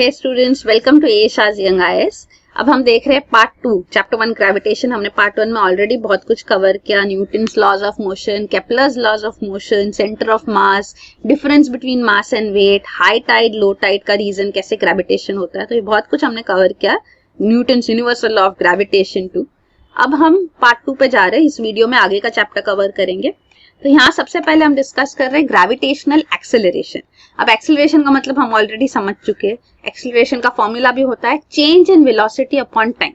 Hey students, welcome to Esha's young IAS. अब हम देख रहे हैं पार्ट 2 चैप्टर 1 ग्रेविटेशन। हमने पार्ट 1 में ऑलरेडी बहुत कुछ कवर किया, Newton's laws of motion, Kepler's laws of motion, centre of mass, difference between mass and weight, high tide low tide का रीजन, कैसे ग्रेविटेशन होता है। तो ये बहुत कुछ हमने कवर किया Newton's universal law of gravitation 2। अब हम पार्ट 2 पे जा रहे हैं। इस वीडियो में आगे का चैप्टर कवर करेंगे। तो यहाँ सबसे पहले हम डिस्कस कर रहे हैं ग्रेविटेशनल एक्सेलरेशन। अब एक्सेलरेशन का मतलब हम ऑलरेडी समझ चुके हैं। एक्सेलरेशन का फॉर्मूला भी होता है change in velocity upon time,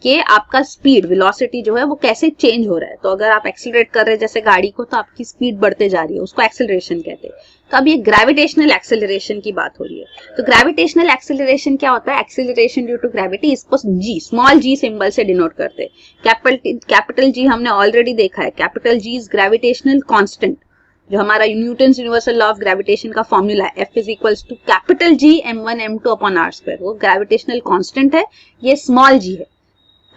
कि आपका स्पीड वेलोसिटी जो है वो कैसे चेंज हो रहा है। तो अगर आप एक्सेलरेट कर रहे हैं जैसे गाड़ी को, तो आपकी स्पीड बढ़ते जा रही है, उसको एक्सेलरेशन कहते हैं। तो अब ये ग्रेविटेशनल एक्सेलरेशन की बात हो रही है। तो ग्रेविटेशनल एक्सेलरेशन क्या होता है? एक्सेलरेशन ड्यू टू ग्रेविटी, इसको जी, स्मॉल जी सिंबल से डिनोट करते हैं। कैपिटल जी हमने ऑलरेडी देखा है। Capital G is gravitational constant, जो हमारा Newton's universal law of gravitation का फॉर्मूला है, F is equals to capital G m1 m2 upon r square. वो ग्रेविटेशनल कांस्टेंट है, ये स्मॉल जी है।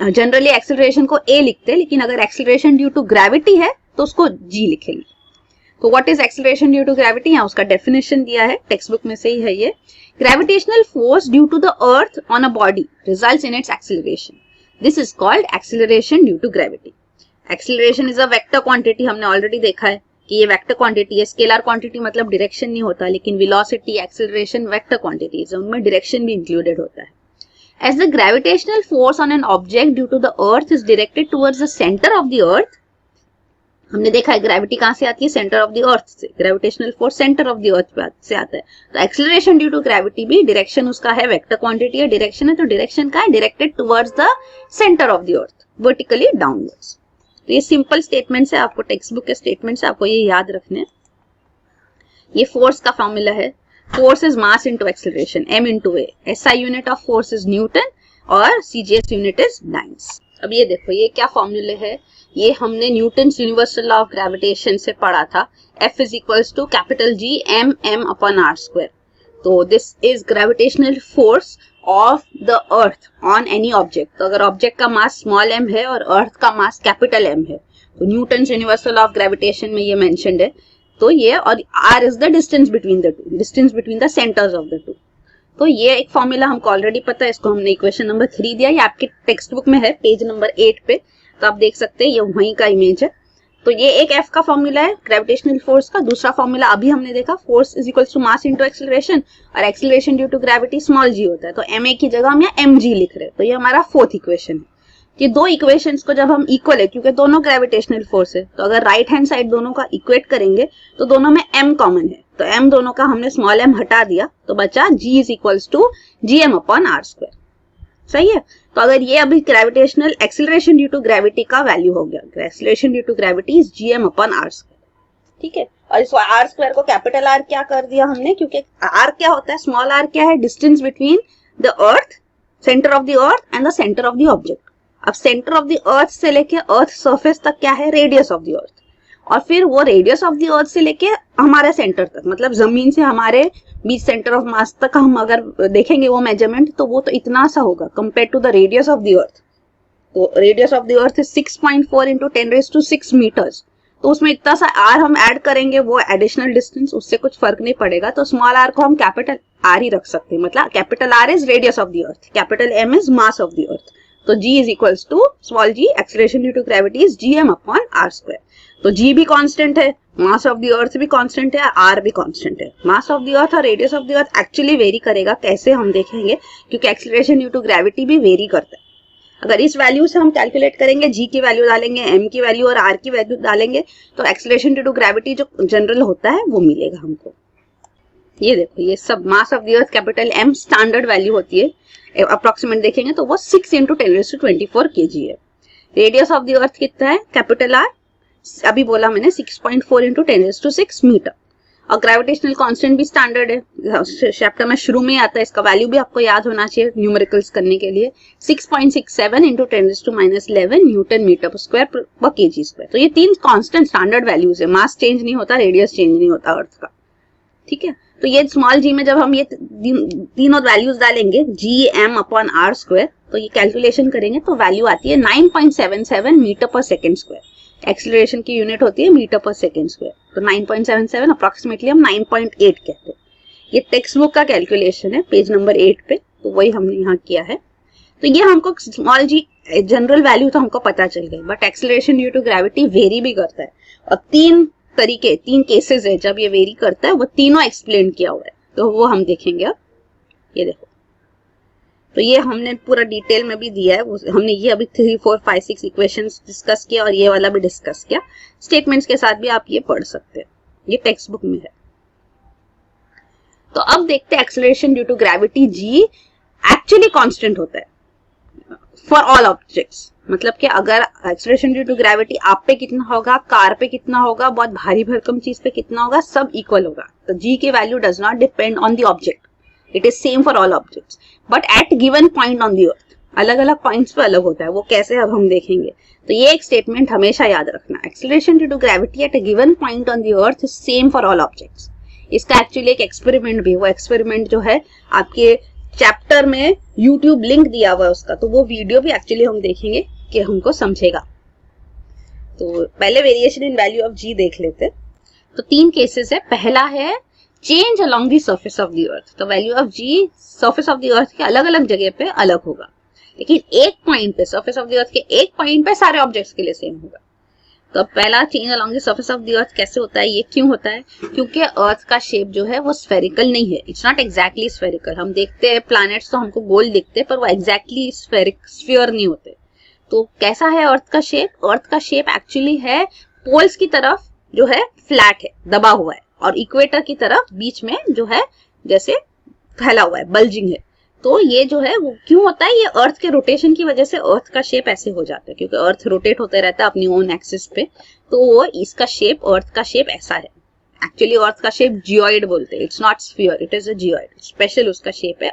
जनरली एक्सेलरेशन को a लिखते हैं, लेकिन अगर एक्सेलरेशन ड्यू टू ग्रेविटी है तो उसको g लिखेंगे। तो what is acceleration due to gravity? यहाँ उसका डेफिनेशन दिया है, टेक्स्ट बुक में से ही है ये। Gravitational force due to the earth on a body results in its acceleration. This is called acceleration due to gravity. Acceleration is a vector quantity, हमने ऑलरेडी देखा है कि ये वेक्टर क्वांटिटी है। स्केलर क्वांटिटी मतलब डायरेक्शन नहीं होता, लेकिन वेलोसिटी, एक्सेलरेशन वेक्टर क्वांटिटीज है, उनमें डायरेक्शन भी इंक्लूडेड होता है। As the gravitational force on an object due to the earth is directed towards the center of the earth, हमने देखा है ग्रेविटी कहां से आती है? सेंटर ऑफ द अर्थ से। Gravitational force centre of the अर्थ से आता है। तो एक्सेलरेशन ड्यू टू ग्रेविटी भी डायरेक्शन उसका है, वेक्टर क्वांटिटी है, डायरेक्शन है। तो डायरेक्शन का है? Directed towards the centre of the earth, vertically downwards. तो ये सिंपल स्टेटमेंट है, आपको टेक्स्ट बुक के स्टेटमेंट से आपको ये याद रखने। ये फोर्स का फॉर्मूला है। Force is mass into acceleration, m into a। SI unit of force is newton और CGS यूनिट इज डाइन्स। अब ये देखो, ये क्या फॉर्मूले है? ये हमने Newton's universal law of gravitation से पढ़ा था। F is equals to capital G m upon r square. तो this is gravitational force of the earth on any object. तो अगर ऑब्जेक्ट का मास स्मॉल m है और अर्थ का मास कैपिटल M है, तो Newton's universal law of gravitation में ये मेंशन्ड है। तो ये, और r is the distance between the two, distance between the centres of the two. तो ये एक फॉर्मूला हमको ऑलरेडी पता है, इसको हमने इक्वेशन नंबर 3 दिया। ये आपके टेक्स्ट बुक में है, पेज नंबर 8 पे, तो आप देख सकते हैं ये वहीं का इमेज है। तो ये एक F का फॉर्मूला है ग्रेविटेशनल फोर्स का। दूसरा फॉर्मूला अभी हमने देखा, force is equals to mass into acceleration, और acceleration due to gravity small g होता है। तो ma की जगह हम यहाँ mg लिख रहे हैं। तो ये हमारा फोर्थ इक्वेशन है। ये दो इक्वेशंस को जब हम इक्वल है, क्योंकि दोनों ग्रेविटेशनल फोर्स है, तो अगर राइट हैंड साइड दोनों का इक्वेट करेंगे तो दोनों में m कॉमन है। तो m दोनों का हमने स्मॉल m हटा दिया, तो बचा g is equals to gm upon r square. सही है। तो अगर ये अभी gravitational acceleration due to gravity का वैल्यू हो गया, acceleration due to gravity is gm upon r square. ठीक है। और इस r स्क्वायर को कैपिटल R क्या कर दिया हमने? क्योंकि r क्या होता है? स्मॉल r क्या है? Distance between the earth, centre of the earth and the centre of the object. अब सेंटर ऑफ द अर्थ से लेके अर्थ सरफेस तक क्या है? रेडियस ऑफ द अर्थ। और फिर वो रेडियस ऑफ द अर्थ से लेके हमारे सेंटर तक, मतलब जमीन से हमारे बीच सेंटर ऑफ मास तक हम अगर देखेंगे वो मेजरमेंट, तो वो तो इतना सा होगा compare to the radius of the earth. तो radius of the earth is 6.4 into 10⁶ metres. तो उसमें इतना सा r हम ऐड करेंगे, वो एडिशनल डिस्टेंस, उससे कुछ फर्क नहीं पड़ेगा। तो स्मॉल r को हम कैपिटल R ही रख सकते हैं। मतलब capital R is radius of the earth, capital M is mass of the earth. तो g is equals to small g, acceleration due to gravity is gm upon r square. तो g भी constant है, mass of the अर्थ भी constant है, r भी constant है। Mass of the अर्थ और radius of the earth actually very करेगा, कैसे हम देखेंगे, क्योंकि एक्सेलरेशन ड्यू टू ग्रेविटी भी वेरी करता है। अगर इस वैल्यू से हम कैलकुलेट करेंगे, g की वैल्यू डालेंगे, m की वैल्यू और r की वैल्यू डालेंगे, तो एक्सेलरेशन ड्यू टू ग्रेविटी जो जनरल होता है वो मिलेगा हमको। ये देखो, ये सब मास of the earth capital M standard value होती है। अप्रोक्सीमेट देखेंगे तो वो 6 इंटू 10⁻24 kg है। रेडियस ऑफ द अर्थ कितना है? कैपिटल R, अभी बोला मैंने 6.4 इंटू 10⁶ मीटर। और ग्रेविटेशनल कांस्टेंट भी स्टैंडर्ड है, चैप्टर में शुरू में आता है, इसका वैल्यू भी आपको याद होना चाहिए न्यूमेरिकल्स करने के लिए। 6.67 इंटू 10⁻11 न्यूटन मीटर पर स्क्वायर पर kg स्क्वायर। तो ये तीन कांस्टेंट स्टैंडर्ड वैल्यूज है। मास चेंज नहीं होता, रेडियस चेंज नहीं होता अर्थ का। ठीक है। तो ये स्मॉल g में जब हम ये तीनों वैल्यूज डालेंगे, gm अपॉन r स्क्वायर, तो ये कैलकुलेशन करेंगे तो वैल्यू आती है 9.77 मीटर पर सेकेंड स्क्वायर। एक्सेलरेशन की यूनिट होती है मीटर पर सेकेंड स्क्वायर। तो 9.77 अप्रोक्सीमेटली हम 9.8 कहते हैं। ये टेक्स्ट बुक का कैलकुलेशन है पेज नंबर 8 पे, तो वही हमने यहाँ किया है। तो ये हमको स्मॉल जी जनरल वैल्यू तो हमको पता चल गई, but acceleration due to gravity vary भी करता है, और 3 केसेस है जब ये वेरी करता है, वो तीनों एक्सप्लेन किया हुआ है, तो वो हम देखेंगे अब। ये देखो, तो ये हमने पूरा डिटेल में भी दिया है, हमने ये अभी 3, 4, 5, 6 इक्वेशंस डिस्कस किया और ये वाला भी डिस्कस किया, स्टेटमेंट्स के साथ भी आप ये पढ़ सकते हैं, ये टेक्स्ट बुक में है। तो अब देखते हैं acceleration due to gravity g actually constant होता है फॉर ऑल ऑब्जेक्ट्स, मतलब कि अगर एक्सेलरेशन ड्यू टू ग्रेविटी आप पे कितना होगा, कार पे कितना होगा, बहुत भारी भरकम चीज पे कितना होगा, सब इक्वल होगा। तो जी की value does not depend on the object, it is same for all objects, but at given point on the अर्थ, अलग अलग पॉइंट्स पे अलग होता है, वो कैसे अब हम देखेंगे। तो ये एक स्टेटमेंट हमेशा याद रखना, acceleration due to gravity at a given point on the earth is same for all objects. इसका एक्चुअली एक एक्सपेरिमेंट भी, वो एक्सपेरिमेंट जो है आपके चैप्टर में यूट्यूब लिंक दिया हुआ है उसका, तो वो वीडियो भी एक्चुअली हम देखेंगे कि हमको समझेगा। तो पहले variation in value of g देख लेते। तो 3 केसेस है, पहला है change along the surface of the earth, तो value of g surface of the earth के अलग अलग जगह पे अलग होगा, लेकिन एक पॉइंट पे, सरफेस ऑफ द अर्थ के एक पॉइंट पे सारे ऑब्जेक्ट्स के लिए सेम होगा। तो पहला change along the surface of the अर्थ कैसे होता है, ये क्यों होता है, क्योंकि अर्थ का शेप जो है वो स्फेरिकल नहीं है, इट्स नॉट एग्जैक्टली स्फेरिकल। हम देखते हैं प्लैनेट्स तो हमको गोल दिखते हैं, पर वो एग्जैक्टली स्फीयर नहीं होते। तो कैसा है अर्थ का शेप, अर्थ का शेप एक्चुअली है पोल्स की तरफ जो है फ्लैट है, दबा हुआ है, और इक्वेटर की तरफ बीच में जो है जैसे फैला हुआ है, बल्जिंग है। तो ये जो है वो क्यों होता है, ये अर्थ के रोटेशन की वजह से अर्थ का शेप ऐसे हो जाता है, क्योंकि अर्थ रोटेट होते रहता है अपनी ओन एक्सिस पे, तो वो इसका शेप, अर्थ का शेप ऐसा है। एक्चुअली अर्थ का शेप जियोइड बोलते हैं, it's not sphere, it is a geoid, special उसका शेप है।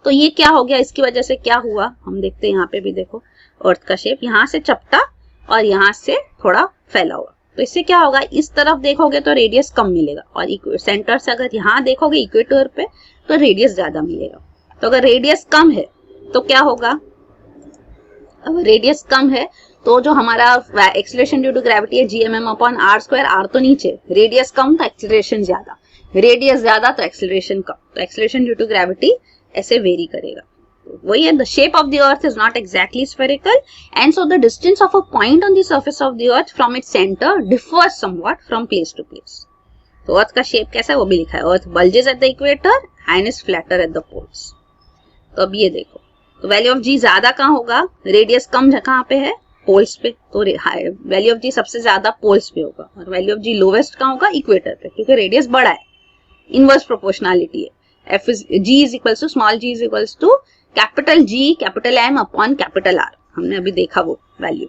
तो ये क्या हो गया, इसकी वजह से क्या हुआ हम देखते हैं, यहाँ पे भी देखो अर्थ का शेप यहाँ से चपटा और यहाँ से थोड़ा फैला हुआ, तो इससे क्या होगा, इस तरफ देखोगे तो रेडियस कम मिलेगा, और सेंटर से अगर यहाँ देखोगे इक्वेटर पे तो रेडियस ज्यादा मिलेगा। तो अगर रेडियस कम है तो क्या होगा, अगर रेडियस कम है तो जो हमारा एक्सेलरेशन ड्यू टू ग्रेविटी है gmm/r², r तो नीचे, रेडियस कम तो एक्सेलरेशन ज्यादा, रेडियस ज्यादा तो एक्सेलरेशन कम, तो एक्सेलरेशन ड्यू टू ग्रेविटी ऐसे वेरी करेगा। वही है, the shape of the earth is not exactly spherical and so the distance of a point on the surface of the earth from its centre differs somewhat from place to place. तो earth का shape कैसा है वो भी लिखा है, earth bulges at the equator and is flatter at the poles. तो अब ये देखो, तो वैल्यू ऑफ जी ज्यादा कहाँ होगा, रेडियस कम कहाँ पे है, पोल्स पे, तो वैल्यू ऑफ जी सबसे ज्यादा पोल्स पे होगा, और वैल्यू ऑफ जी लोवेस्ट कहाँ होगा, इक्वेटर पे, क्योंकि रेडियस बड़ा है, इनवर्स प्रोपोर्शनलिटी है। F is g is equals to small g is equals to capital G capital M upon capital R, हमने अभी देखा वो वैल्यू,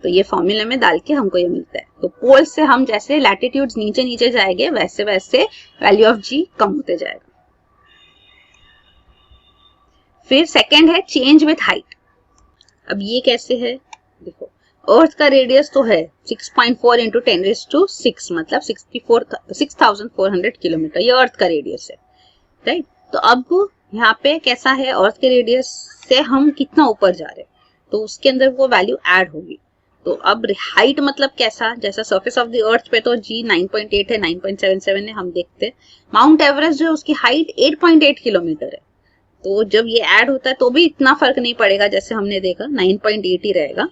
तो ये फॉर्मूले में डाल के हमको ये मिलता है। तो पोल्स से हम जैसे लैटिट्यूड्स नीचे नीचे जाएंगे वैसे वैसे वैल्यू ऑफ जी कम होते जाएगा। फिर सेकंड है चेंज विथ हाइट। अब ये कैसे है, देखो अर्थ का रेडियस तो है 6.4 इंटू 10⁶, मतलब 6400 किलोमीटर, ये अर्थ का रेडियस है, राइट। तो अब यहाँ पे कैसा है, अर्थ के रेडियस से हम कितना ऊपर जा रहे हैं, तो उसके अंदर वो वैल्यू ऐड होगी। तो अब हाइट मतलब कैसा, जैसा सरफेस ऑफ द अर्थ पे तो जी 9.8 है, 9.77 है, हम देखते हैं माउंट एवरेस्ट जो उसकी हाइट 8.8 किलोमीटर है, तो जब ये ऐड होता है तो भी इतना फर्क नहीं पड़ेगा, जैसे हमने देखा 9.8 ही रहेगा।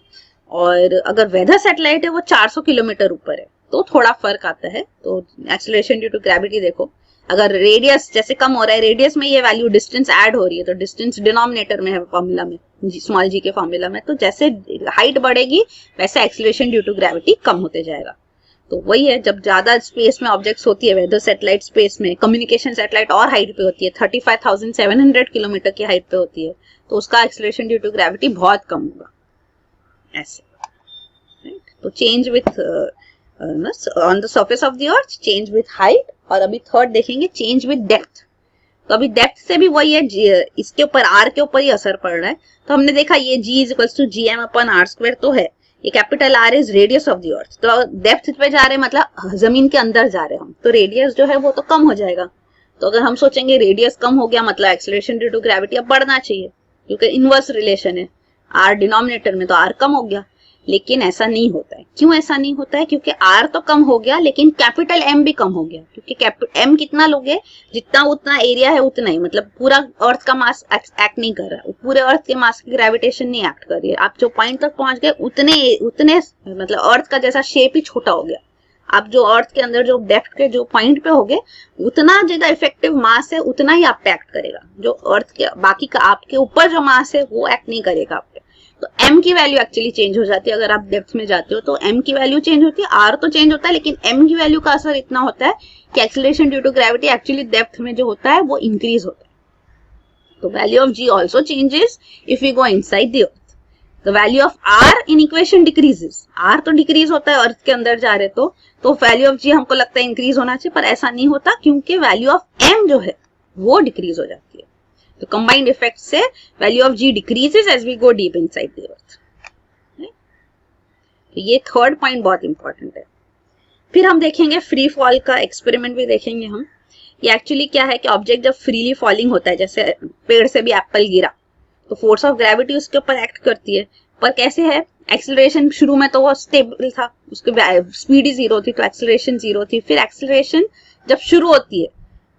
और अगर वेदर सैटेलाइट है वो 400 किलोमीटर ऊपर है तो थोड़ा फर्क आता है। तो एक्सेलरेशन ड्यू टू ग्रेविटी देखो, अगर रेडियस जैसे कम हो रहा है, रेडियस में ये वैल्यू डिस्टेंस ऐड हो रही है, तो डिस्टेंस डिनोमिनेटर में है फॉर्मूला में, स्मॉल जी के फॉर्मूला में, तो जैसे हाइट बढ़ेगी वैसे एक्सेलरेशन ड्यू टू ग्रेविटी कम होते जाएगा। तो वही है, जब ज्यादा स्पेस में ऑब्जेक्ट्स होती है, वेदर सैटेलाइट स्पेस में, कम्युनिकेशन सैटेलाइट और हाइट पे होती है, 35,700 किलोमीटर की हाइट पे होती है, तो उसका एक्सेलरेशन ड्यू टू ग्रेविटी बहुत कम होगा ऐसे, राइट। तो change with on the surface of the earth, change with height, और अभी थर्ड देखेंगे चेंज विथ डेप्थ। तो अभी डेप्थ से भी वही है, इसके ऊपर आर के ऊपर ही असर पड़ रहा है। तो हमने देखा ये जी इज इक्वल्स टू gm/r² तो है, ये capital R is radius of the earth, तो डेप्थ पे जा रहे मतलब जमीन के अंदर जा रहे हम, तो रेडियस जो है वो तो कम हो जाएगा। तो अगर हम सोचेंगे रेडियस कम हो गया मतलब एक्सेलरेशन ड्यू टू ग्रेविटी अब बढ़ना चाहिए, क्योंकि इनवर्स रिलेशन है, आर डिनोमिनेटर में तो आर कम हो गया। लेकिन ऐसा नहीं होता है। क्यों ऐसा नहीं होता है? क्योंकि R तो कम हो गया लेकिन कैपिटल M भी कम हो गया, क्योंकि M कितना लोगे, जितना उतना एरिया है उतना ही, मतलब पूरा अर्थ का मास एक्ट नहीं कर रहा है, पूरे अर्थ के मास की ग्रेविटेशन नहीं एक्ट कर रही है। आप जो पॉइंट तक पहुंच गए उतने मतलब अर्थ का जैसा शेप ही छोटा हो गया। आप जो अर्थ के अंदर जो डेप्थ के जो पॉइंट पे होगे उतना ज्यादा इफेक्टिव मास है, उतना ही आप पे एक्ट करेगा। जो अर्थ के बाकी का आपके ऊपर जो मास है वो एक्ट नहीं करेगा आप पे। तो m की वैल्यू एक्चुअली चेंज हो जाती है। अगर आप डेप्थ में जाते हो तो m की वैल्यू चेंज होती है, r तो चेंज होता है, लेकिन m की वैल्यू का असर इतना होता है कि acceleration due to gravity actually depth में जो होता है वो इंक्रीज होता है। तो value of g also changes if you go inside the earth. The value of r in equation decreases, r तो डिक्रीज होता है अर्थ के अंदर जा रहे तो वैल्यू ऑफ g हमको लगता है इंक्रीज होना चाहिए, पर ऐसा नहीं होता क्योंकि वैल्यू ऑफ m जो है वो डिक्रीज हो जाती है। तो कंबाइंड इफेक्ट से value of g decreases as we go deep inside the earth. तो ये थर्ड पॉइंट बहुत इंपॉर्टेंट है। फिर हम देखेंगे फ्री फॉल का एक्सपेरिमेंट भी देखेंगे हम। ये एक्चुअली क्या है कि ऑब्जेक्ट जब फ्रीली फॉलिंग होता है, जैसे पेड़ से भी एप्पल गिरा तो फोर्स ऑफ ग्रेविटी उसके ऊपर एक्ट करती है, पर कैसे है, एक्सेलरेशन शुरू में तो वो स्टेबल था, उसकी स्पीड ही 0 थी तो एक्सेलरेशन 0 थी। फिर एक्सेलरेशन जब शुरू होती है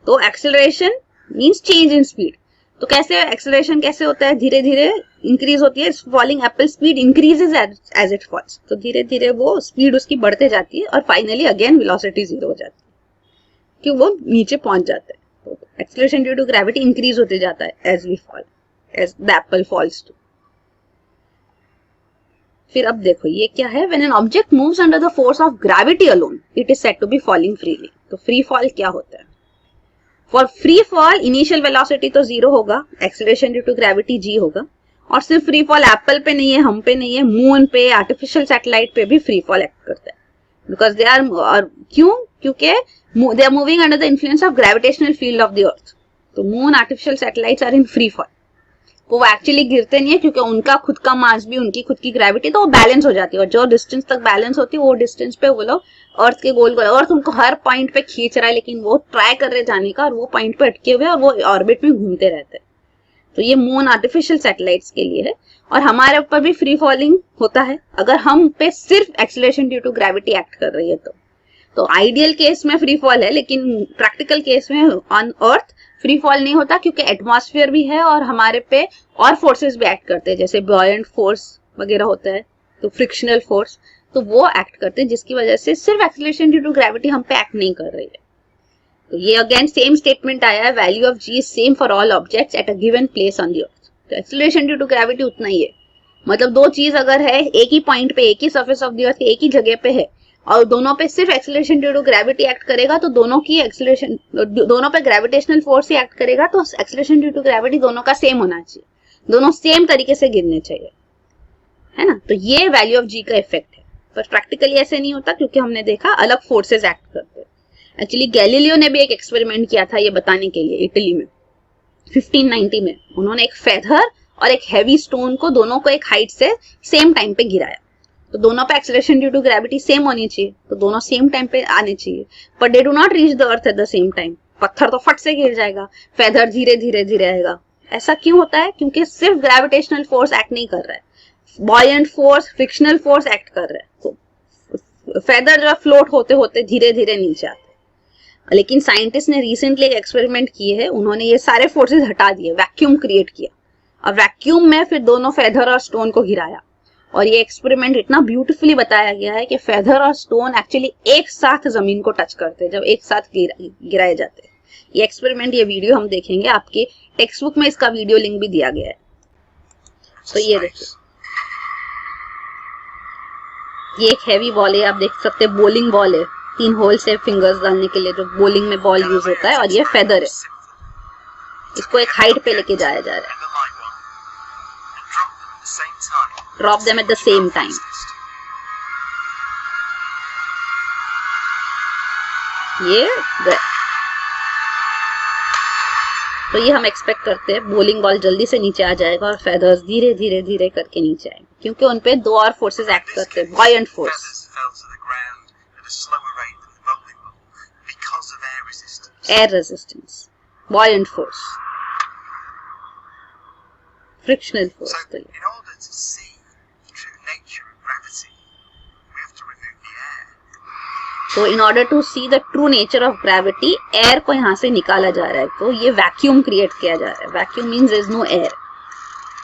तो acceleration means change in speed. तो कैसे एक्सेलरेशन कैसे होता है, धीरे धीरे इंक्रीज होती है, falling apple speed increases as it falls, तो धीरे धीरे वो स्पीड उसकी बढ़ते जाती है और फाइनली अगेन वेलोसिटी 0 हो जाती है कि वो नीचे पहुंच जाता है। तो acceleration due to gravity increase होते जाता है as we fall, as the apple falls too. फिर अब देखो ये क्या है, when an object moves under the force of gravity alone it is said to be falling freely. तो फ्री फॉल क्या होता है? For free fall initial velocity तो 0 होगा, acceleration due to gravity g होगा। और सिर्फ फ्री फॉल एप्पल पे नहीं है, हम पे नहीं है, मून पे, आर्टिफिशियल सैटेलाइट पे भी फ्री फॉल एक्ट करता है, बिकॉज दे आर, और क्यों? क्योंकि they are moving under the influence of gravitational field of the earth. तो moon, artificial satellites are in free fall. वो एक्चुअली गिरते नहीं है क्योंकि उनका खुद का मास भी, उनकी खुद की ग्रेविटी, तो वो बैलेंस हो जाती है, और जो डिस्टेंस तक बैलेंस होती है वो डिस्टेंस पे वो लोग अर्थ के गोल गोल, अर्थ उनको हर पॉइंट पे खींच रहा है लेकिन वो ट्राई कर रहे जाने का, और वो पॉइंट पे अटके हुए और वो ऑर्बिट में घूमते रहते हैं। तो ये मून आर्टिफिशियल सैटेलाइट्स के लिए है, और हमारे ऊपर भी फ्री फॉलिंग होता है अगर हम पे सिर्फ acceleration due to gravity act कर रही है तो आइडियल केस में फ्री फॉल है, लेकिन प्रैक्टिकल केस में ऑन अर्थ फ्री फॉल नहीं होता क्योंकि एटमॉस्फेयर भी है और हमारे पे और फोर्सेस भी एक्ट करते हैं, जैसे बॉयंट फोर्स वगैरह होता है, तो फ्रिक्शनल फोर्स, तो वो एक्ट करते हैं, जिसकी वजह से सिर्फ एक्सीलरेशन ड्यू टू ग्रेविटी हम पे एक्ट नहीं कर रही है। तो ये अगेन सेम स्टेटमेंट आया है, value of g is same for all objects at a given place on the earth. तो एक्सीलरेशन ड्यू टू ग्रेविटी उतना ही है, मतलब दो चीज अगर है एक ही पॉइंट पे, एक ही सर्फेस ऑफ द अर्थ एक ही जगह पे है, और दोनों पे सिर्फ acceleration due to gravity act करेगा, तो दोनों की एक्सीलरेशन, दोनों पे ग्रेविटेशनल फोर्स ही एक्ट करेगा, तो एक्सीलरेशन ड्यू टू ग्रेविटी दोनों का सेम होना चाहिए, दोनों सेम तरीके से गिरने चाहिए, है ना। तो ये वैल्यू ऑफ जी का इफेक्ट है, पर प्रैक्टिकली ऐसे नहीं होता क्योंकि हमने देखा अलग फोर्सेस एक्ट करते हैं। एक्चुअली गैलीलियो ने भी एक एक्सपेरिमेंट किया था ये बताने के लिए, इटली में 1590 में। उन्होंने एक फेदर और एक हैवी स्टोन को, दोनों को एक हाइट से सेम टाइम पे गिराया, तो दोनों पे acceleration due to gravity same होनी चाहिए, तो दोनों सेम टाइम पे आने चाहिए, पर दे do not reach the earth at the same time. पत्थर तो फट से गिर जाएगा, फेदर धीरे धीरे धीरे आएगा। ऐसा क्यों होता है? क्योंकि सिर्फ ग्रेविटेशनल फोर्स एक्ट नहीं कर रहा है, buoyant force, frictional force act कर रहा है, तो फेदर जो फ्लोट होते होते धीरे धीरे नीचे आते हैं। लेकिन साइंटिस्ट ने रिसेंटली एक एक्सपेरिमेंट किए है, उन्होंने ये सारे फोर्सेस हटा दिए, वैक्यूम क्रिएट किया, और वैक्यूम में फिर दोनों फेदर और स्टोन को गिराया, और ये एक्सपेरिमेंट इतना ब्यूटीफुली बताया गया है कि फेदर और स्टोन एक्चुअली एक साथ जमीन को टच करते हैं जब एक साथ गिराए जाते हैं। ये एक्सपेरिमेंट, ये वीडियो हम देखेंगे, आपके टेक्स्ट बुक में इसका वीडियो लिंक भी दिया गया है। तो ये देखिए, ये एक हैवी बॉल है, आप देख सकते हैं बॉलिंग बॉल है, 3 होल से फिंगर्स डालने के लिए जो बॉलिंग में बॉल यूज होता है, और ये फेदर है, इसको एक हाइट पे लेके जाया जा रहा है, drop them at the same time. ये तो ये हम एक्सपेक्ट करते हैं बॉलिंग बॉल जल्दी से नीचे आ जाएगा और फेदर्स धीरे धीरे धीरे करके नीचे आएंगे, क्योंकि उन पे दो और फोर्सेस एक्ट करते हैं, buoyant force, air resistance, buoyant force, frictional force. तो in order to see the true nature of gravity air को यहाँ से निकाला जा रहा है, तो ये वैक्यूम क्रिएट किया जा रहा है। Vacuum means is no air,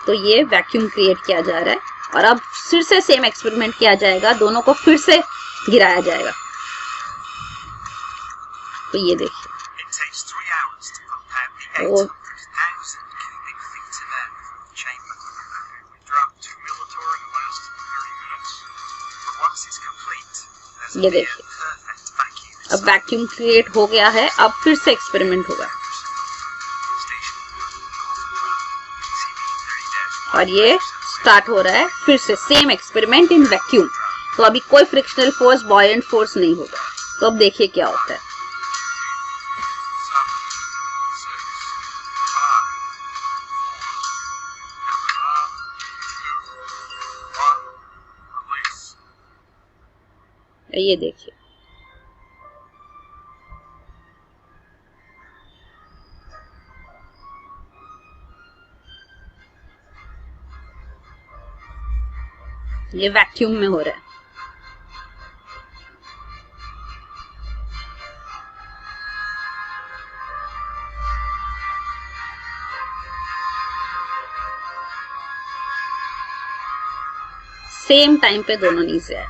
तो ये वैक्यूम क्रिएट किया जा रहा है। और अब फिर से सेम एक्सपेरिमेंट किया जाएगा, दोनों को फिर से गिराया जाएगा। तो ये देखिए, तो ये देखिए अब वैक्यूम क्रिएट हो गया है। अब फिर से एक्सपेरिमेंट होगा और ये स्टार्ट हो रहा है फिर से सेम एक्सपेरिमेंट इन वैक्यूम। तो अभी कोई फ्रिक्शनल फोर्स, बॉयंट फोर्स नहीं होगा। तो अब देखिए क्या होता है। ये देखिए, ये वैक्यूम में हो रहा है। सेम टाइम पे दोनों नीचे आए।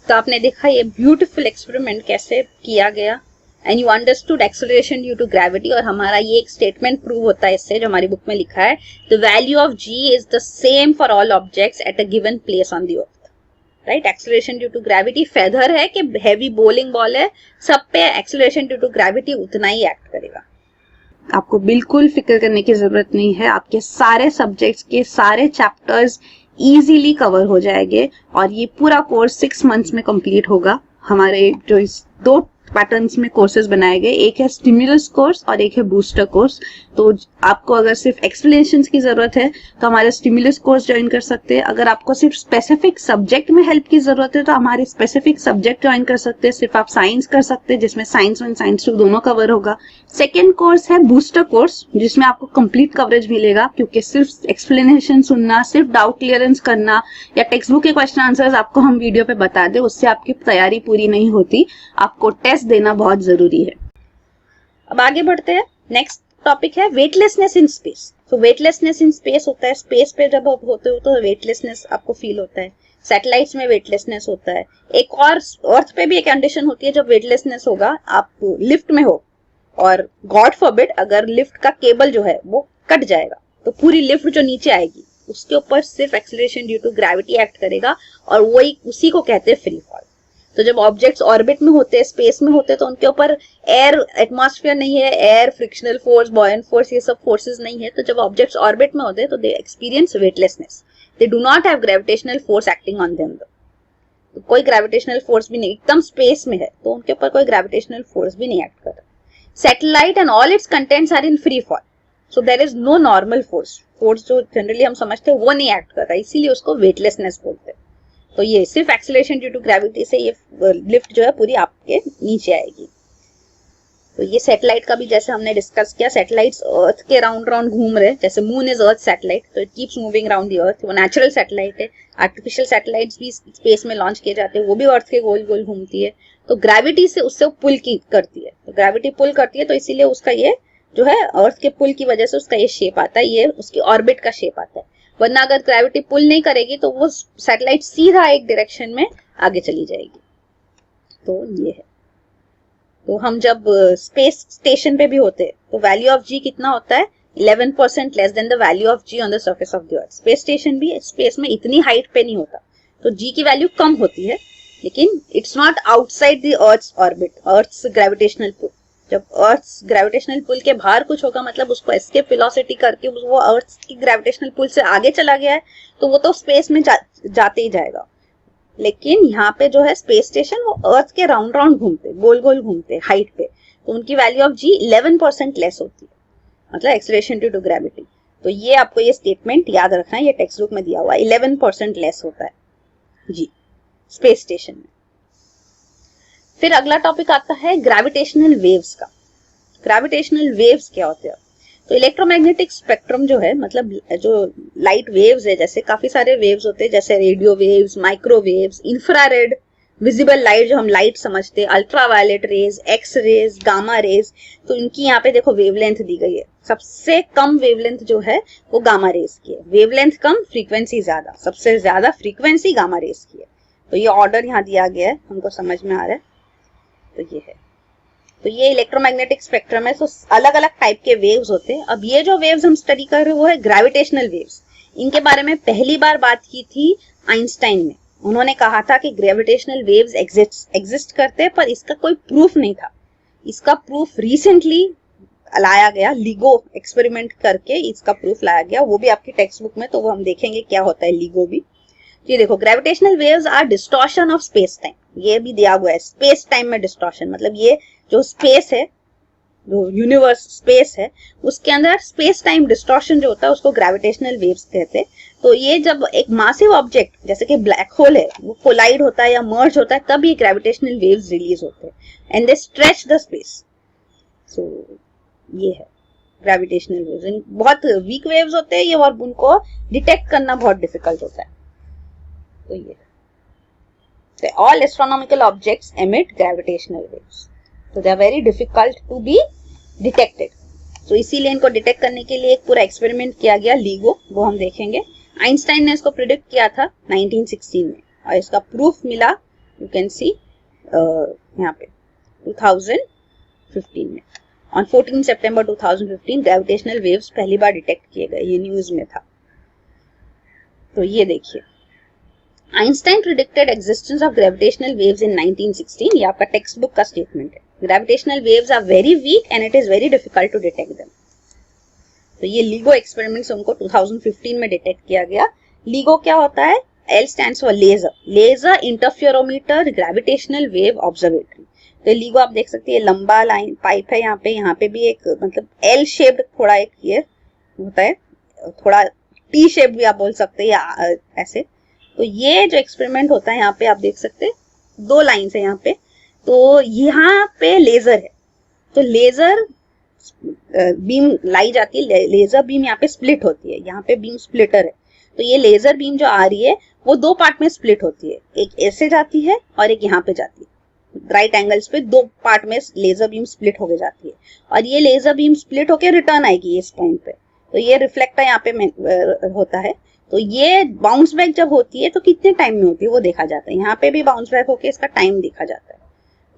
तो आपने देखा ये ब्यूटीफुल एक्सपेरिमेंट कैसे किया गया, and you understood acceleration due to gravity. और हमारा ये एक स्टेटमेंट प्रूव होता है इससे, जो हमारी बुक में लिखा है, the value of g is the same for all objects at a given place on the earth. Right, acceleration due to gravity feather है कि हैवी बॉलिंग बॉल है, सब पे एक्सेलरेशन ड्यू टू ग्रेविटी उतना ही act करेगा। आपको बिल्कुल फिक्र करने की जरूरत नहीं है, आपके सारे सब्जेक्ट्स के सारे चैप्टर्स इजीली कवर हो जाएंगे और ये पूरा कोर्स 6 मंथ्स में कंप्लीट होगा। हमारे जो इस 2 पैटर्न्स में कोर्सेज बनाए गए, एक है स्टिमुलस कोर्स और एक है बूस्टर कोर्स। तो आपको अगर सिर्फ एक्सप्लेनेशंस की जरूरत है तो हमारे स्टिमुलस कोर्स ज्वाइन कर सकते हैं। अगर आपको सिर्फ स्पेसिफिक सब्जेक्ट में हेल्प की जरूरत है तो हमारे स्पेसिफिक सब्जेक्ट ज्वाइन कर सकते हैं। सिर्फ आप साइंस कर सकते हैं, जिसमें साइंस 1 साइंस 2 दोनों कवर होगा। सेकेंड कोर्स है बूस्टर कोर्स, जिसमें आपको कंप्लीट कवरेज मिलेगा, क्योंकि सिर्फ एक्सप्लेनेशन सुनना, सिर्फ डाउट क्लियरेंस करना या टेक्स्ट बुक के क्वेश्चन आंसर्स आपको हम वीडियो पे बता दें, उससे आपकी तैयारी पूरी नहीं होती। आपको टेस्ट देना बहुत जरूरी है। अब आगे बढ़ते हैं। नेक्स्ट टॉपिक है वेटलेसनेस इन स्पेस। तो वेटलेसनेस इन स्पेस होता है, स्पेस पे जब आप होते हो तो वेटलेसनेस आपको फील होता है। सैटेलाइट्स में वेटलेसनेस होता है। एक और अर्थ पे भी एक कंडीशन होती है जब वेटलेसनेस होगा, आप लिफ्ट में हो और गॉड फॉरबिड अगर लिफ्ट का केबल जो है वो कट जाएगा तो पूरी लिफ्ट जो नीचे आएगी उसके ऊपर सिर्फ acceleration due to gravity act करेगा और वही उसी को कहते हैं फ्री फॉल। तो जब ऑब्जेक्ट्स ऑर्बिट में होते हैं, स्पेस में होते हैं, तो उनके ऊपर एयर एटमॉस्फेयर नहीं है, air, frictional force, buoyant force, ये सब फोर्सेस नहीं है। तो जब ऑब्जेक्ट्स ऑर्बिट में होते हैं तो they experience weightlessness, they do not have gravitational force acting on them. तो कोई ग्रेविटेशनल फोर्स भी नहीं, एकदम स्पेस में है तो उनके ऊपर कोई ग्रेविटेशनल फोर्स भी नहीं एक्ट कर रहा। Satellite and all its contents are in free fall, so there is no normal force जो जनरली हम समझते हैं वो नहीं एक्ट कर रहा, इसीलिए उसको वेटलेसनेस बोलते हैं। तो ये सिर्फ एक्सेलरेशन ड्यू टू ग्रेविटी से ये लिफ्ट जो है पूरी आपके नीचे आएगी। तो ये सैटेलाइट का भी जैसे हमने डिस्कस किया, सैटेलाइट्स अर्थ के राउंड राउंड घूम रहे हैं, जैसे मून इज अर्थ सैटेलाइट, तो it keeps moving around the earth. वो नेचुरल सैटेलाइट है। आर्टिफिशियल सैटेलाइट्स भी स्पेस में लॉन्च किए जाते हैं, वो भी अर्थ के गोल गोल घूमती है। तो ग्रेविटी से उससे पुल की करती है, तो ग्रेविटी पुल करती है, तो इसीलिए उसका ये जो है अर्थ के पुल की वजह से उसका ये शेप आता है, ये उसकी ऑर्बिट का शेप आता है। वरना अगर ग्रेविटी पुल नहीं करेगी तो वो सैटेलाइट सीधा एक डायरेक्शन में आगे चली जाएगी। तो ये है। तो हम जब स्पेस स्टेशन पे भी होते हैं तो वैल्यू ऑफ जी कितना होता है, 11% less than the value of g on the surface of the earth. Space station भी स्पेस में इतनी हाइट पे नहीं होता, तो जी की वैल्यू कम होती है, लेकिन it's not outside the earth's orbit, earth's gravitational pull. जब अर्थ ग्रेविटेशनल पुल के बाहर कुछ होगा, मतलब उसको एस्केप वेलोसिटी करके वो अर्थ की ग्रेविटेशनल पुल से आगे चला गया है, तो वो तो स्पेस में जाते ही जाएगा। लेकिन यहाँ पे जो है स्पेस स्टेशन, वो अर्थ के राउंड राउंड घूमते, गोल गोल घूमते हाइट पे, तो उनकी वैल्यू ऑफ जी 11% लेस होती है, मतलब एक्सेलरेशन ड्यू टू ग्रेविटी। तो ये आपको ये स्टेटमेंट याद रखना है, ये टेक्स्ट बुक में दिया हुआ है, 11% लेस होता है जी स्पेस स्टेशन में। फिर अगला टॉपिक आता है ग्रेविटेशनल वेव्स का। ग्रेविटेशनल वेव्स क्या होते हैं? तो इलेक्ट्रोमैग्नेटिक स्पेक्ट्रम जो है, मतलब जो लाइट वेव्स है, जैसे काफी सारे वेव्स होते हैं, जैसे radio waves, microwaves, infrared visible light जो हम लाइट समझते हैं, ultraviolet rays, X rays, gamma rays, तो इनकी यहाँ पे देखो वेवलेंथ दी गई है। सबसे कम वेवलेंथ जो है वो गामा रेज की है। वेवलेंथ कम, फ्रीक्वेंसी ज्यादा, सबसे ज्यादा फ्रीक्वेंसी गामा रेज की है। तो ये ऑर्डर यहाँ दिया गया है, हमको समझ में आ रहा है। तो ये है, तो ये इलेक्ट्रोमैग्नेटिक स्पेक्ट्रम है। तो अलग अलग टाइप के वेव्स होते हैं। अब ये जो वेव्स हम स्टडी कर रहे हैं वो है ग्रेविटेशनल वेव्स। इनके बारे में पहली बार बात की थी आइंस्टाइन ने। उन्होंने कहा था कि ग्रेविटेशनल वेव्स एग्जिस्ट करते हैं, पर इसका कोई प्रूफ नहीं था। इसका प्रूफ रिसेंटली लाया गया, लिगो एक्सपेरिमेंट करके इसका प्रूफ लाया गया, वो भी आपकी टेक्स्ट बुक में, तो वो हम देखेंगे क्या होता है लिगो भी। ये देखो, gravitational waves are distortion of space time, ये भी दिया हुआ है, स्पेस टाइम में डिस्टॉर्शन, मतलब ये जो स्पेस है, जो यूनिवर्स स्पेस है, उसके अंदर स्पेस टाइम डिस्टॉर्शन जो होता है उसको ग्रेविटेशनल वेव्स कहते हैं। तो ये जब एक मासिव ऑब्जेक्ट जैसे कि ब्लैक होल है वो कोलाइड होता है या मर्ज होता है, तब ये ग्रेविटेशनल वेव्स रिलीज होते हैं and they stretch the space. So ये है ग्रेविटेशनल वेव्स। बहुत वीक वेव्स होते हैं ये, और उनको डिटेक्ट करना बहुत डिफिकल्ट होता है। तो ये all astronomical objects emit gravitational waves, so they are very difficult to be detected. तो इसीलिए इनको डिटेक्ट करने के लिए एक पूरा एक्सपेरिमेंट किया गया लिगो, वो हम देखेंगे। आइंस्टाइन ने इसको प्रिडिक्ट किया था 1916 में, और इसका प्रूफ मिला, यू कैन सी यहाँ पे 2015 में। ऑन 14 सितंबर 2015 ग्रेविटेशनल वेव्स पहली बार डिटेक्ट किए गए, ये न्यूज में था। तो ये देखिए, Einstein predicted existence of gravitational waves in 1916, ये आपका टेक्स्ट बुक का स्टेटमेंट है। Gravitational waves are very weak and it is very difficult to detect them. तो ये लिगो एक्सपेरिमेंट से उनको 2015 में डिटेक्ट किया गया। लिगो क्या होता है? L stands for laser, laser interferometer gravitational wave observatory। तो लिगो आप देख सकते हैं, लंबा लाइन पाइप है, यहाँ पे भी एक मतलब L शेप्ड थोड़ा एक ये होता है, थोड़ा T शेप भी आप बोल सकते हैं या ऐसे। तो ये जो एक्सपेरिमेंट होता है यहाँ पे आप देख सकते हैं, दो लाइन्स है यहाँ पे। तो यहाँ पे लेजर है, तो लेजर बीम लाई जाती है, लेजर बीम यहाँ पे स्प्लिट होती है, यहाँ पे बीम स्प्लिटर है। तो ये लेजर बीम जो आ रही है वो दो पार्ट में स्प्लिट होती है, एक ऐसे जाती है और एक यहाँ पे जाती है। राइट एंगल्स पे दो पार्ट में लेजर बीम स्प्लिट होके जाती है, और ये लेजर बीम स्प्लिट होके रिटर्न आएगी इस पॉइंट पे। तो ये रिफ्लेक्टर यहाँ पे होता है। तो ये बाउंस बैक जब होती है तो कितने टाइम में होती है वो देखा जाता है। यहाँ पे भी बाउंस बैक होके इसका टाइम देखा जाता है।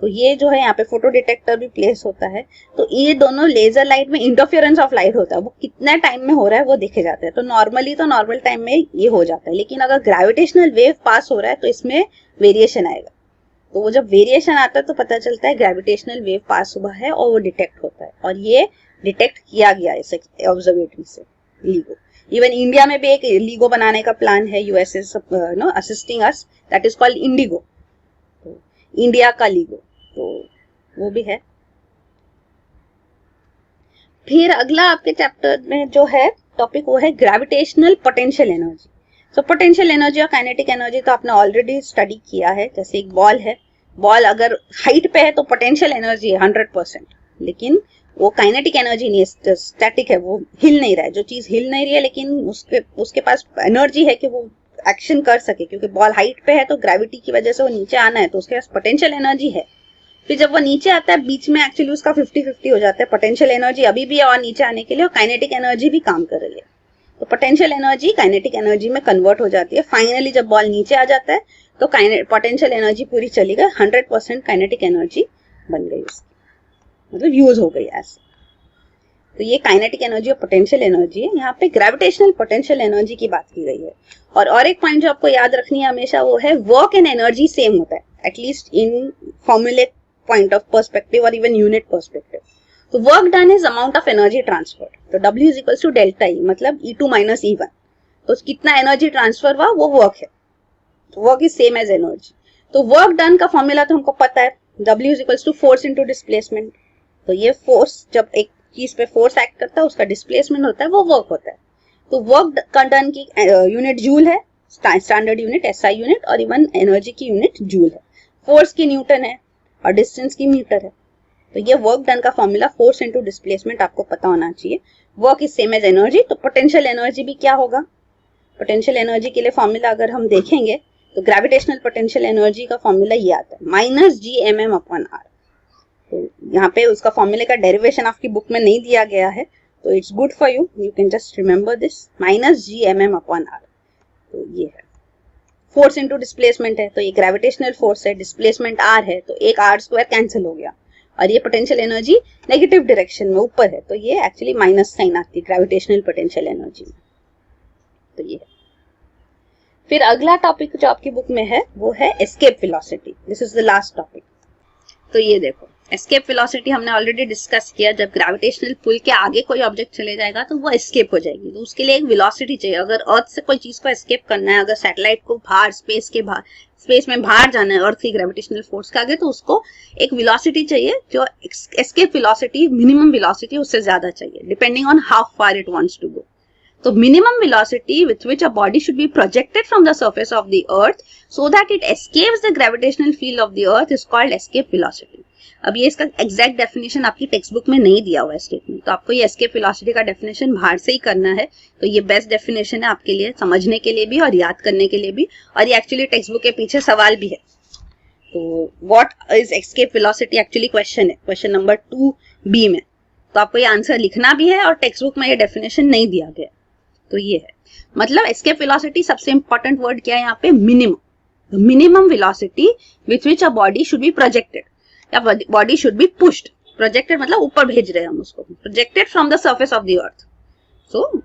तो ये जो है यहाँ पे फोटो डिटेक्टर भी प्लेस होता है। तो ये दोनों लेजर लाइट में इंटरफेरेंस ऑफ लाइट होता है, वो कितना टाइम में हो रहा है वो देखे जाते हैं। तो नॉर्मली तो नॉर्मल टाइम में ये हो जाता है, लेकिन अगर ग्रेविटेशनल वेव पास हो रहा है तो इसमें वेरिएशन आएगा। तो वो जब वेरिएशन आता है तो पता चलता है ग्रेविटेशनल वेव पास हुआ है और वो डिटेक्ट होता है, और ये डिटेक्ट किया गया इस ऑब्जर्वेटरी से लिगो। इवन इंडिया में भी एक लिगो बनाने का प्लान है, US is assisting us, that is called Indigo, तो इंडिया का लिगो, तो वो भी है। फिर अगला आपके चैप्टर में जो है टॉपिक वो है gravitational potential energy. So potential energy और काइनेटिक एनर्जी तो आपने ऑलरेडी स्टडी किया है। जैसे एक बॉल है, बॉल अगर हाइट पे है तो पोटेंशियल एनर्जी है 100%, लेकिन वो काइनेटिक एनर्जी नहीं है, स्टैटिक है, वो हिल नहीं रहा है। जो चीज हिल नहीं रही है लेकिन उसके पास एनर्जी है कि वो एक्शन कर सके, क्योंकि बॉल हाइट पे है तो ग्रेविटी की वजह से वो नीचे आना है, तो उसके पास पोटेंशियल एनर्जी है। फिर जब वो नीचे आता है बीच में एक्चुअली उसका 50-50 हो जाता है, पोटेंशियल एनर्जी अभी भी है और नीचे आने के लिए, और काइनेटिक एनर्जी भी काम कर रही है। तो पोटेंशियल एनर्जी काइनेटिक एनर्जी में कन्वर्ट हो जाती है। फाइनली जब बॉल नीचे आ जाता है तो पोटेंशियल एनर्जी पूरी चली गई, 100% काइनेटिक एनर्जी बन गई उसकी, मतलब यूज हो गई ऐसे। तो ये काइनेटिक एनर्जी और पोटेंशियल एनर्जी है। यहाँ पे ग्रेविटेशनल पोटेंशियल एनर्जी की बात की गई है। और एक पॉइंट जो आपको याद रखनी है हमेशा, वो है वर्क एंड एनर्जी सेम होता है, एटलीस्ट इन फॉर्मूले पॉइंट ऑफ पर्सपेक्टिव और इवन यूनिट पर्सपेक्टिव। तो work done is amount of energy transfer. तो W is equal to delta E, मतलब E2 माइनस E1। तो कितना एनर्जी ट्रांसफर हुआ वो वर्क है, तो work is same as energy. तो वर्क डन का फॉर्मूला तो हमको पता है, W is equal to force into displacement. तो ये फोर्स, जब एक चीज पे फोर्स एक्ट करता है उसका डिस्प्लेसमेंट होता है, वो वर्क होता है। तो वर्क डन की यूनिट जूल है, स्टैंडर्ड यूनिट SI यूनिट, और इवन एनर्जी की यूनिट जूल है। फोर्स की न्यूटन है और डिस्टेंस की मीटर है। तो ये वर्क डन का फॉर्मूला फोर्स इनटू डिस्प्लेसमेंट आपको पता होना चाहिए। Work is same as energy. तो पोटेंशियल एनर्जी भी क्या होगा? पोटेंशियल एनर्जी के लिए फॉर्मूला अगर हम देखेंगे तो ग्रेविटेशनल पोटेंशियल एनर्जी का फॉर्मूला ये आता है -gmm/r। तो यहाँ पे उसका फॉर्मूले का डेरिवेशन आपकी बुक में नहीं दिया गया है, तो it's good for you, you can just remember this -gmm/r। तो ये है फोर्स इनटू डिस्प्लेसमेंट है, तो ये ग्रेविटेशनल फोर्स है, डिस्प्लेसमेंट r है, तो एक r² कैंसिल हो गया, और ये पोटेंशियल एनर्जी नेगेटिव डायरेक्शन में ऊपर है, तो ये एक्चुअली माइनस साइन आती है ग्रेविटेशनल पोटेंशियल एनर्जी में। तो ये है। फिर अगला टॉपिक जो आपकी बुक में है वो है escape velocity. This is the last topic. तो ये देखो, एस्केप वेलोसिटी हमने ऑलरेडी डिस्कस किया, जब ग्रेविटेशनल पुल के आगे कोई ऑब्जेक्ट चले जाएगा तो वो एस्केप हो जाएगी, तो उसके लिए एक वेलोसिटी चाहिए। अगर अर्थ से कोई चीज को एस्केप करना है, अगर सैटेलाइट को बाहर स्पेस में बाहर जाना है अर्थ की ग्रेविटेशनल फोर्स के आगे, तो उसको एक वेलोसिटी चाहिए जो एस्केप वेलोसिटी, मिनिमम वेलोसिटी उससे ज्यादा चाहिए, depending on how far it wants to go. So minimum velocity with which a body should be projected from the surface of the earth so that it escapes the gravitational field of the earth is called escape velocity. अब ये इसका exact definition आपकी text book में नहीं दिया हुआ है statement, तो आपको ये एस्केप वेलोसिटी का डेफिनेशन बाहर से ही करना है। तो ये बेस्ट डेफिनेशन है आपके लिए, समझने के लिए भी और याद करने के लिए भी, और ये एक्चुअली टेक्स्ट बुक के पीछे सवाल भी है। तो what is escape velocity actually question है, क्वेश्चन नंबर 2B में, तो आपको ये आंसर लिखना भी है, और टेक्स्ट बुक में ये डेफिनेशन नहीं दिया गया। तो ये है, मतलब एस्केप वेलोसिटी सबसे इंपॉर्टेंट वर्ड क्या है यहाँ पे, minimum. Minimum velocity with which a body should be projected, या body should be pushed. Projected मतलब ऊपर भेज रहे हैं हम उसको, projected from the surface of the earth. So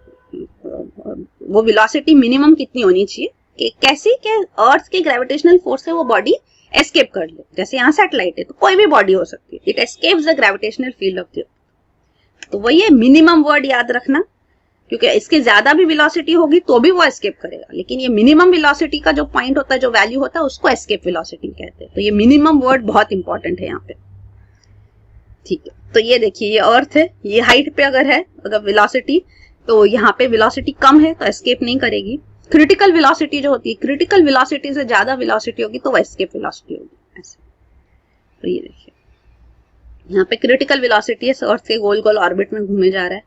वो वेलोसिटी मिनिमम कितनी होनी चाहिए कि कैसी के अर्थ के ग्रेविटेशनल फोर्स से वो बॉडी एस्केप कर ले। जैसे यहाँ सैटेलाइट है तो कोई भी बॉडी हो सकती है, it escapes the gravitational field of the earth. तो वही है मिनिमम वर्ड याद रखना, क्योंकि इसके ज्यादा भी वेलोसिटी होगी तो भी वो एस्केप करेगा, लेकिन ये मिनिमम वेलोसिटी का जो पॉइंट होता है, जो वैल्यू होता है, उसको एस्केप वेलोसिटी कहते हैं। तो ये मिनिमम वर्ड बहुत इंपॉर्टेंट है यहाँ पे, ठीक है। तो ये देखिए, ये अर्थ है, ये हाइट पे अगर है अगर वेलोसिटी, तो यहाँ पे वेलोसिटी कम है तो एस्केप नहीं करेगी। क्रिटिकल वेलोसिटी जो होती है, क्रिटिकल वेलोसिटी से ज्यादा वेलोसिटी होगी तो वो एस्केप वेलोसिटी होगी, ऐसे। तो ये देखिए, यहाँ पे क्रिटिकल वेलोसिटी है, अर्थ के गोल गोल ऑर्बिट में घूमे जा रहा है,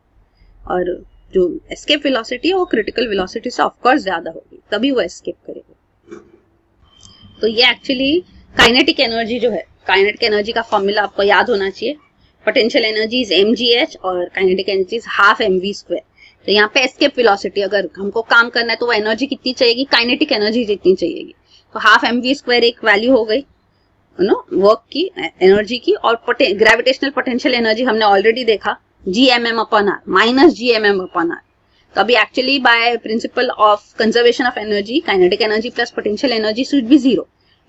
और जो एस्केप वेलोसिटी है वो क्रिटिकल वेलोसिटी से ऑफ कोर्स ज्यादा होगी, तभी वो एस्केप करेगा। तो ये एक्चुअली काइनेटिक एनर्जी जो है, काइनेटिक एनर्जी का फॉर्मूला आपको याद होना चाहिए। पोटेंशियल एनर्जी इज mgh और काइनेटिक एनर्जी इज ½ mv²। तो यहाँ पे एस्केप वेलोसिटी, अगर हमको काम करना है तो वो एनर्जी कितनी चाहिएगी, काइनेटिक एनर्जी जितनी चाहिएगी। तो ½ mv² एक वैल्यू हो गई वर्क की, एनर्जी की। और ग्रेविटेशनल पोटेंशियल एनर्जी हमने ऑलरेडी देखा, gmm/r -gmm/r। तो अभी actually by principle of conservation of energy, kinetic energy plus potential energy should be 0।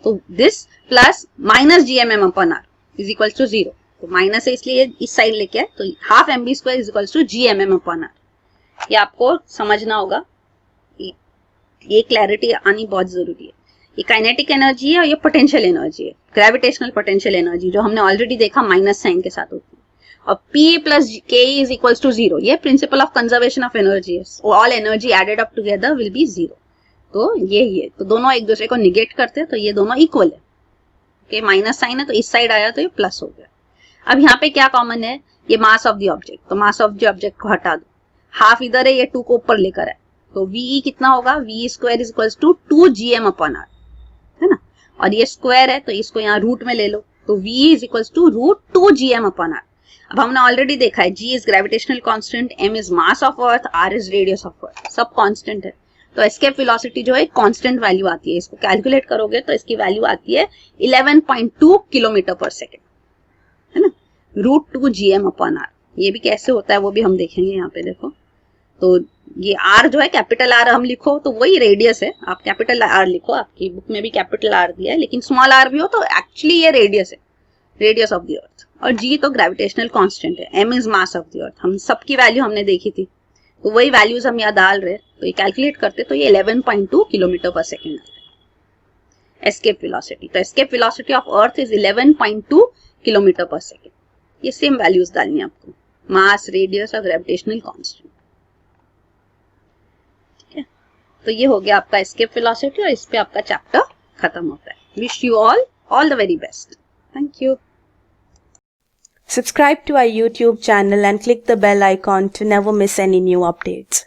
तो this plus -gmm/r is equal to 0। तो माइनस है इसलिए इस साइड लेके आए, तो ½ mv² is equal to gmm/r। ये आपको समझना होगा, ये क्लैरिटी आनी बहुत जरूरी है। ये काइनेटिक एनर्जी है और ये पोटेंशियल एनर्जी है, ग्रेविटेशनल पोटेंशियल एनर्जी जो हमने ऑलरेडी देखा माइनस साइन के साथ होती है। और P plus K is equals to 0, ये principle of conservation of energy है, all energy added up together will be 0। तो ये तो दोनों एक दूसरे को निगेट करते हैं, तो ये दोनों इक्वल है। ओके, माइनस साइन है तो इस साइड आया तो ये प्लस हो गया। अब यहाँ पे क्या कॉमन है, ये मास ऑफ द ऑब्जेक्ट, तो मास ऑफ द ऑब्जेक्ट को हटा दो, हाफ इधर है, ये 2 को ऊपर लेकर है, तो VE कितना होगा, VE² is equals to 2gm/r, है ना। और ये स्क्वायर है तो इसको यहाँ रूट में ले लो, तो VE is equals to √2gm/r। अब हमने ऑलरेडी देखा है, G is gravitational constant, M is mass of earth, R is radius of earth, सब कांस्टेंट है। तो एस्केप वेलोसिटी जो है कांस्टेंट वैल्यू आती है, इसको कैलकुलेट करोगे तो इसकी वैल्यू आती है 11.2 km/s, है ना, √2gm/r। ये भी कैसे होता है वो भी हम देखेंगे यहाँ पे, देखो। तो ये R जो है कैपिटल R हम लिखो तो वही रेडियस है, आप कैपिटल R लिखो, आपकी बुक में भी कैपिटल R दिया है, लेकिन स्मॉल r भी हो तो एक्चुअली ये रेडियस है, रेडियस ऑफ द अर्थ। और G तो ग्रेविटेशनल कांस्टेंट है, M is mass of the अर्थ, हम सबकी वैल्यू हमने देखी थी, तो वही वैल्यूज हम यहाँ डाल रहे हैं, तो ये कैलकुलेट करते तो ये 11.2 km/s आता है एस्केप वेलोसिटी। तो escape velocity of earth is 11.2 km/s। ये सेम वैल्यूज डालनी है आपको, मास, रेडियस और ग्रेविटेशनल कांस्टेंट, ठीक है। तो ये हो गया आपका एस्केप वेलोसिटी और इस पे आपका चैप्टर खत्म होता है। Wish you all the very best. Thank you. Subscribe to our YouTube channel and click the bell icon to never miss any new updates.